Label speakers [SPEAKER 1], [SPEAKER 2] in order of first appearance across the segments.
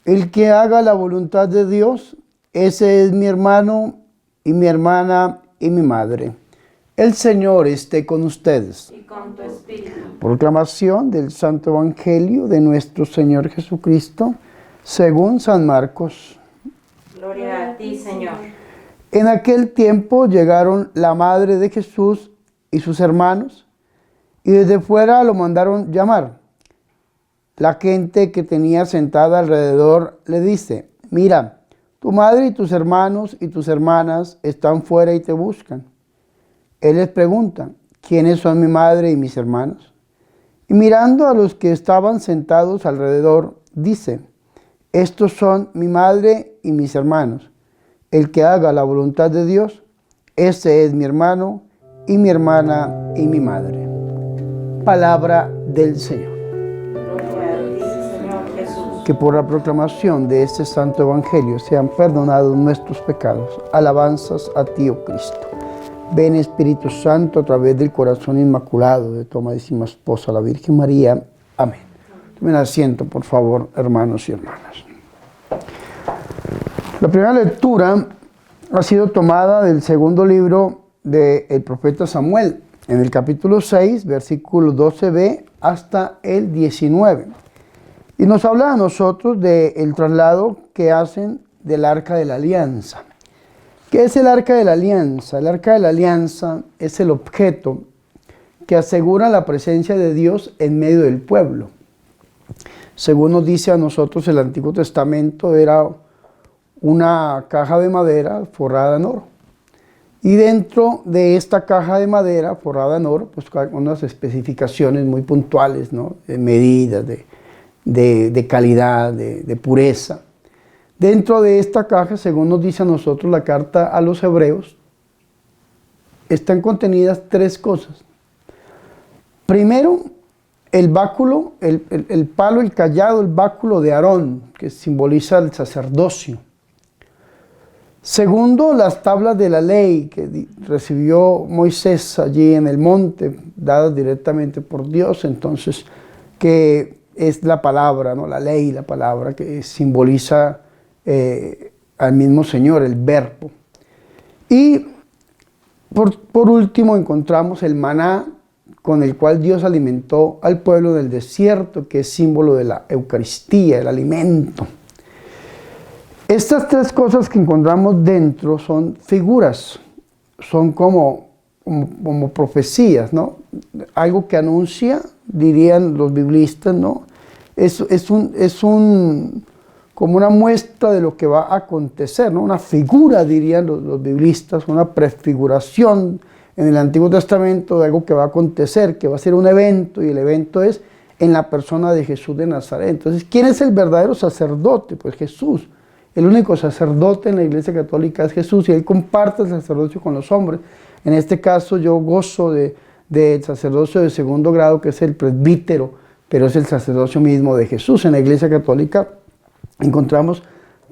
[SPEAKER 1] El que haga la voluntad de Dios, ese es mi hermano y mi hermana y mi madre. El Señor esté con ustedes.
[SPEAKER 2] Y con tu espíritu.
[SPEAKER 1] Proclamación del Santo Evangelio de nuestro Señor Jesucristo, según San Marcos.
[SPEAKER 2] Gloria a ti, Señor.
[SPEAKER 1] En aquel tiempo llegaron la madre de Jesús y sus hermanos, y desde fuera lo mandaron llamar. La gente que tenía sentada alrededor le dice: mira, tu madre y tus hermanos y tus hermanas están fuera y te buscan. Él les pregunta: ¿quiénes son mi madre y mis hermanos? Y mirando a los que estaban sentados alrededor, dice: estos son mi madre y mis hermanos. El que haga la voluntad de Dios, ese es mi hermano y mi hermana y mi madre. Palabra del Señor.
[SPEAKER 2] Gloria a ti, Señor Jesús.
[SPEAKER 1] Que por la proclamación de este santo evangelio sean perdonados nuestros pecados. Alabanzas a ti, oh Cristo. Ven, Espíritu Santo, a través del corazón inmaculado de tu amadísima esposa, la Virgen María. Amén. Tomen asiento, por favor, hermanos y hermanas. La primera lectura ha sido tomada del segundo libro del profeta Samuel, en el capítulo 6, versículo 12b hasta el 19. Y nos habla a nosotros del traslado que hacen del Arca de la Alianza. ¿Qué es el Arca de la Alianza? El Arca de la Alianza es el objeto que asegura la presencia de Dios en medio del pueblo. Según nos dice a nosotros el Antiguo Testamento, era una caja de madera forrada en oro. Y dentro de esta caja de madera forrada en oro, pues hay unas especificaciones muy puntuales, ¿no? De medidas, de calidad, de pureza. Dentro de esta caja, según nos dice a nosotros la carta a los Hebreos, están contenidas tres cosas. Primero, el báculo, el palo, el cayado, el báculo de Aarón, que simboliza el sacerdocio. Segundo, las tablas de la ley que recibió Moisés allí en el monte, dadas directamente por Dios, entonces, que es la palabra, ¿no? La ley, la palabra que simboliza al mismo Señor, el verbo. Y por último encontramos el maná, con el cual Dios alimentó al pueblo del desierto, que es símbolo de la Eucaristía, el alimento. Estas tres cosas que encontramos dentro son figuras, son como profecías, ¿no? Algo que anuncia, dirían los biblistas, ¿no? Como una muestra de lo que va a acontecer, ¿no? Una figura, dirían los biblistas, una prefiguración en el Antiguo Testamento de algo que va a acontecer, que va a ser un evento, y el evento es en la persona de Jesús de Nazaret. Entonces, ¿quién es el verdadero sacerdote? Pues Jesús. El único sacerdote en la Iglesia Católica es Jesús, y Él comparte el sacerdocio con los hombres. En este caso, yo gozo del sacerdocio de segundo grado, que es el presbítero, pero es el sacerdocio mismo de Jesús. En la Iglesia Católica encontramos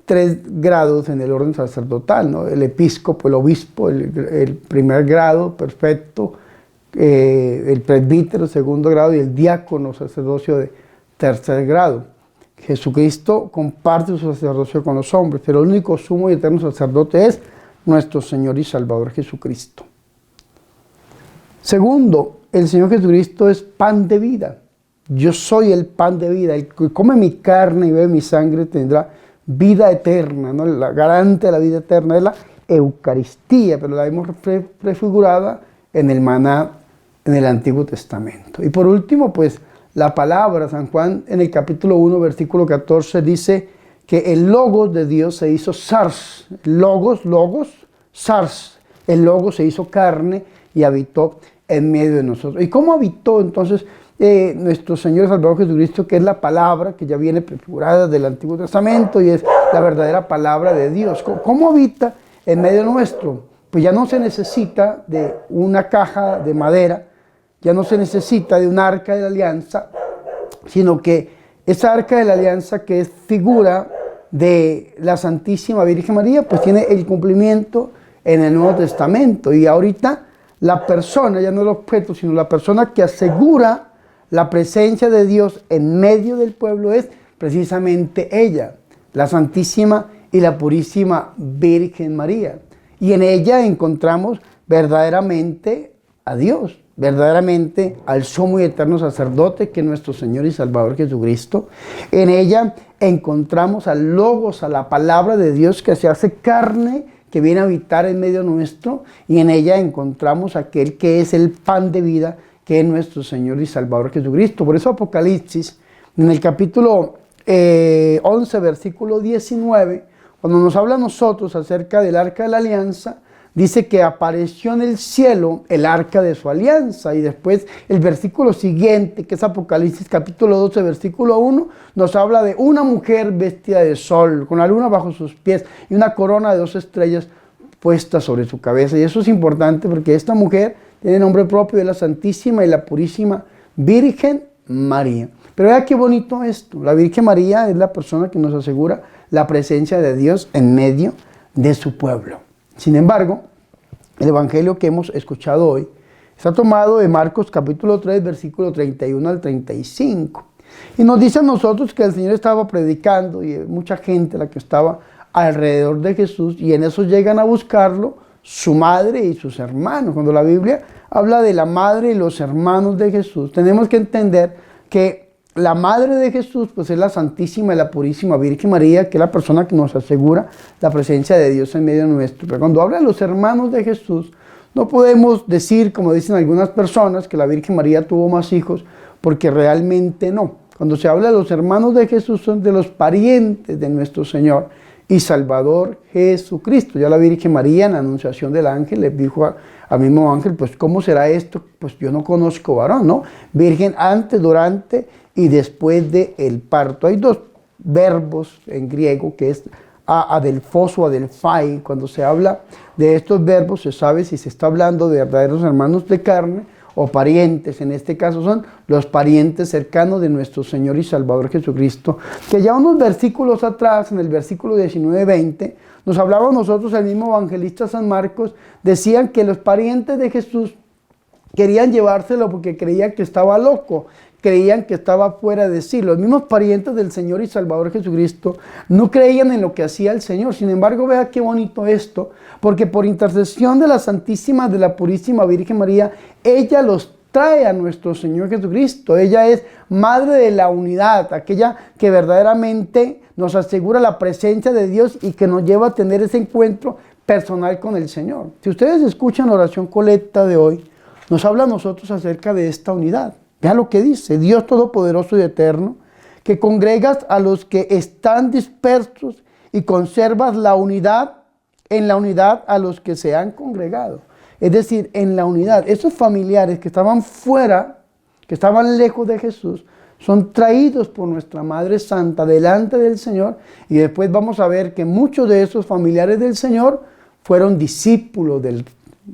[SPEAKER 1] tres grados en el orden sacerdotal, ¿no? El episcopo, el obispo, el primer grado, perfecto, el presbítero, segundo grado, y el diácono, sacerdocio de tercer grado. Jesucristo comparte su sacerdocio con los hombres, pero el único sumo y eterno sacerdote es nuestro Señor y Salvador Jesucristo. Segundo, el Señor Jesucristo es pan de vida. Yo soy el pan de vida. El que come mi carne y bebe mi sangre tendrá vida eterna, ¿no? La garante de la vida eterna es la Eucaristía, pero la vemos prefigurada en el maná en el Antiguo Testamento. Y por último, pues, la palabra. San Juan en el capítulo 1, versículo 14 dice que el Logos de Dios se hizo Sars. Logos, Sars. El Logos se hizo carne y habitó en medio de nosotros. ¿Y cómo habitó entonces nuestro Señor y Salvador Jesucristo, que es la palabra que ya viene prefigurada del Antiguo Testamento y es la verdadera palabra de Dios? ¿Cómo habita en medio nuestro? Pues ya no se necesita de una caja de madera, ya no se necesita de un arca de la alianza, sino que esa arca de la alianza, que es figura de la Santísima Virgen María, pues tiene el cumplimiento en el Nuevo Testamento. Y ahorita la persona, ya no el objeto, sino la persona que asegura la presencia de Dios en medio del pueblo es precisamente ella. la Santísima y la Purísima Virgen María. Y en ella encontramos verdaderamente a Dios, verdaderamente al sumo y eterno sacerdote que es nuestro Señor y Salvador Jesucristo. En ella encontramos al Logos, a la palabra de Dios que se hace carne, que viene a habitar en medio nuestro, y en ella encontramos aquel que es el pan de vida, que es nuestro Señor y Salvador Jesucristo. Por eso Apocalipsis, en el capítulo 11, versículo 19, cuando nos habla a nosotros acerca del arca de la alianza, dice que apareció en el cielo el arca de su alianza. Y después el versículo siguiente, que es Apocalipsis capítulo 12, versículo 1, nos habla de una mujer vestida de sol, con la luna bajo sus pies y una corona de 2 estrellas puesta sobre su cabeza. Y eso es importante porque esta mujer tiene nombre propio de la Santísima y la Purísima Virgen María. Pero vea qué bonito esto. La Virgen María es la persona que nos asegura la presencia de Dios en medio de su pueblo. Sin embargo, el evangelio que hemos escuchado hoy está tomado de Marcos capítulo 3, versículo 31 al 35. Y nos dice a nosotros que el Señor estaba predicando y mucha gente la que estaba alrededor de Jesús, y en eso llegan a buscarlo su madre y sus hermanos. Cuando la Biblia habla de la madre y los hermanos de Jesús, tenemos que entender que la madre de Jesús pues es la Santísima y la Purísima Virgen María, que es la persona que nos asegura la presencia de Dios en medio nuestro. Pero cuando habla de los hermanos de Jesús, no podemos decir, como dicen algunas personas, que la Virgen María tuvo más hijos, porque realmente no. Cuando se habla de los hermanos de Jesús, son de los parientes de nuestro Señor y Salvador Jesucristo. Ya la Virgen María en la anunciación del ángel le dijo al mismo ángel, pues ¿cómo será esto? Pues yo no conozco varón, ¿no? Virgen antes, durante y después del parto. Hay 2 verbos en griego, que es adelphos o adelphai. Cuando se habla de estos verbos se sabe si se está hablando de verdaderos hermanos de carne o parientes. En este caso son los parientes cercanos de nuestro Señor y Salvador Jesucristo, que ya unos versículos atrás, en el versículo 19-20, nos hablaba a nosotros el mismo evangelista San Marcos, decían que los parientes de Jesús querían llevárselo porque creían que estaba loco, creían que estaba fuera de sí. Los mismos parientes del Señor y Salvador Jesucristo no creían en lo que hacía el Señor. Sin embargo, vea qué bonito esto, porque por intercesión de la Santísima, de la Purísima Virgen María, ella los trae a nuestro Señor Jesucristo. Ella es madre de la unidad, aquella que verdaderamente nos asegura la presencia de Dios y que nos lleva a tener ese encuentro personal con el Señor. Si ustedes escuchan la oración colecta de hoy, nos habla a nosotros acerca de esta unidad. Vean lo que dice: Dios Todopoderoso y Eterno, que congregas a los que están dispersos y conservas la unidad, en la unidad a los que se han congregado. Es decir, en la unidad. Esos familiares que estaban fuera, que estaban lejos de Jesús, son traídos por nuestra Madre Santa delante del Señor, y después vamos a ver que muchos de esos familiares del Señor fueron discípulos del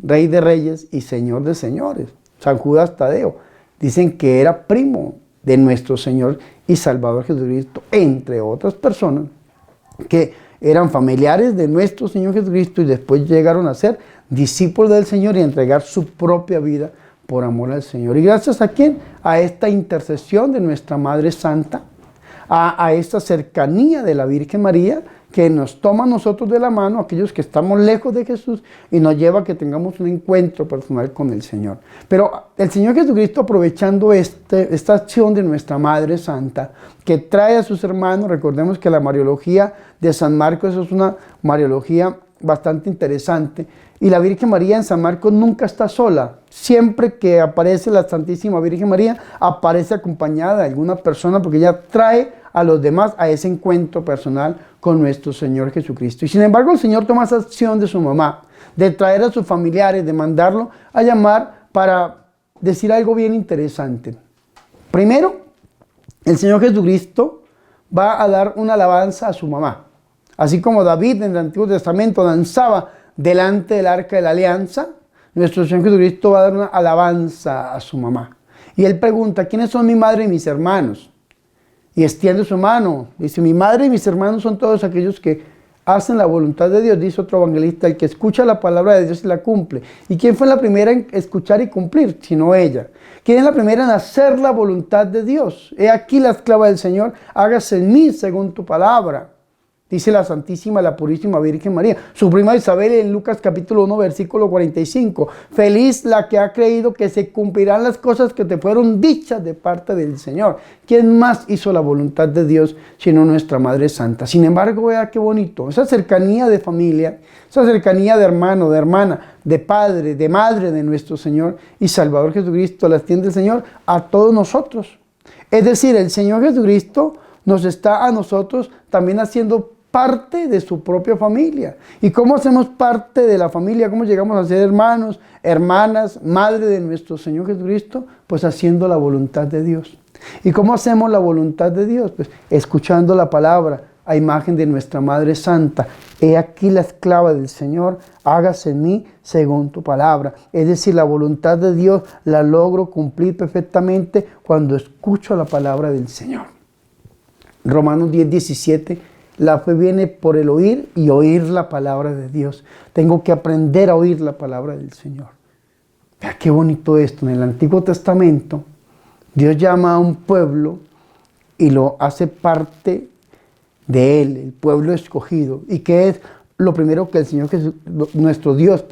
[SPEAKER 1] Rey de Reyes y Señor de Señores, San Judas Tadeo. Dicen que era primo de nuestro Señor y Salvador Jesucristo, entre otras personas que eran familiares de nuestro Señor Jesucristo y después llegaron a ser discípulos del Señor y a entregar su propia vida por amor al Señor. ¿Y gracias a quién? A esta intercesión de nuestra Madre Santa, a esta cercanía de la Virgen María, que nos toma a nosotros de la mano, aquellos que estamos lejos de Jesús, y nos lleva a que tengamos un encuentro personal con el Señor. Pero el Señor Jesucristo, aprovechando esta acción de nuestra Madre Santa, que trae a sus hermanos, recordemos que la Mariología de San Marcos es una Mariología bastante interesante, y la Virgen María en San Marcos nunca está sola. Siempre que aparece la Santísima Virgen María, aparece acompañada de alguna persona, porque ella trae a los demás a ese encuentro personal con nuestro Señor Jesucristo. Y sin embargo, el Señor toma esa acción de su mamá, de traer a sus familiares, de mandarlo a llamar para decir algo bien interesante. Primero, el Señor Jesucristo va a dar una alabanza a su mamá. Así como David en el Antiguo Testamento danzaba delante del Arca de la Alianza, nuestro Señor Jesucristo va a dar una alabanza a su mamá. Y Él pregunta: ¿quiénes son mi madre y mis hermanos? Y extiende su mano. Dice: mi madre y mis hermanos son todos aquellos que hacen la voluntad de Dios. Dice otro evangelista: el que escucha la palabra de Dios y la cumple. ¿Y quién fue la primera en escuchar y cumplir? Sino ella. ¿Quién es la primera en hacer la voluntad de Dios? He aquí la esclava del Señor, hágase en mí según tu palabra. dice la Santísima, la Purísima Virgen María. Su prima Isabel en Lucas capítulo 1, versículo 45. Feliz la que ha creído que se cumplirán las cosas que te fueron dichas de parte del Señor. ¿Quién más hizo la voluntad de Dios sino nuestra Madre Santa? Sin embargo, vea qué bonito. Esa cercanía de familia, esa cercanía de hermano, de hermana, de padre, de madre de nuestro Señor y Salvador Jesucristo, la extiende el Señor a todos nosotros. Es decir, el Señor Jesucristo nos está a nosotros también haciendo parte de su propia familia. ¿Y cómo hacemos parte de la familia? ¿Cómo llegamos a ser hermanos, hermanas, madre de nuestro Señor Jesucristo? Pues haciendo la voluntad de Dios. ¿Y cómo hacemos la voluntad de Dios? Pues escuchando la palabra a imagen de nuestra Madre Santa. He aquí la esclava del Señor, hágase en mí según tu palabra. Es decir, la voluntad de Dios la logro cumplir perfectamente cuando escucho la palabra del Señor. Romanos 10:17, la fe viene por el oír y oír la palabra de Dios. Tengo que aprender a oír la palabra del Señor. Vea qué bonito esto. En el Antiguo Testamento, Dios llama a un pueblo y lo hace parte de Él, el pueblo escogido. ¿Y qué es lo primero que el Señor, nuestro Dios,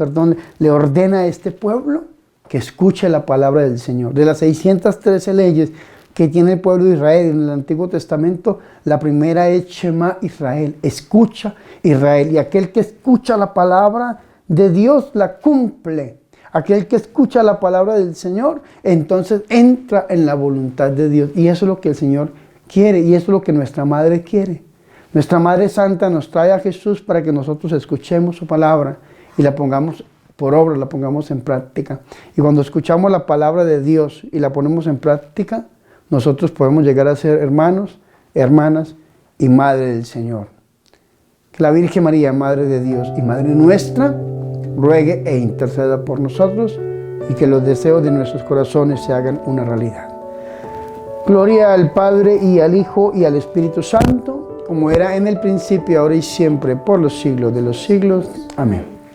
[SPEAKER 1] le ordena a este pueblo? Que escuche la palabra del Señor. De las 613 leyes que tiene el pueblo de Israel en el Antiguo Testamento, la primera es Shema Israel, escucha Israel. Y aquel que escucha la palabra de Dios la cumple. Aquel que escucha la palabra del Señor, entonces entra en la voluntad de Dios. Y eso es lo que el Señor quiere y eso es lo que nuestra Madre quiere. Nuestra Madre Santa nos trae a Jesús para que nosotros escuchemos su palabra y la pongamos por obra, la pongamos en práctica. Y cuando escuchamos la palabra de Dios y la ponemos en práctica, nosotros podemos llegar a ser hermanos, hermanas y madre del Señor. Que la Virgen María, Madre de Dios y Madre nuestra, ruegue e interceda por nosotros y que los deseos de nuestros corazones se hagan una realidad. Gloria al Padre y al Hijo y al Espíritu Santo, como era en el principio, ahora y siempre, por los siglos de los siglos. Amén.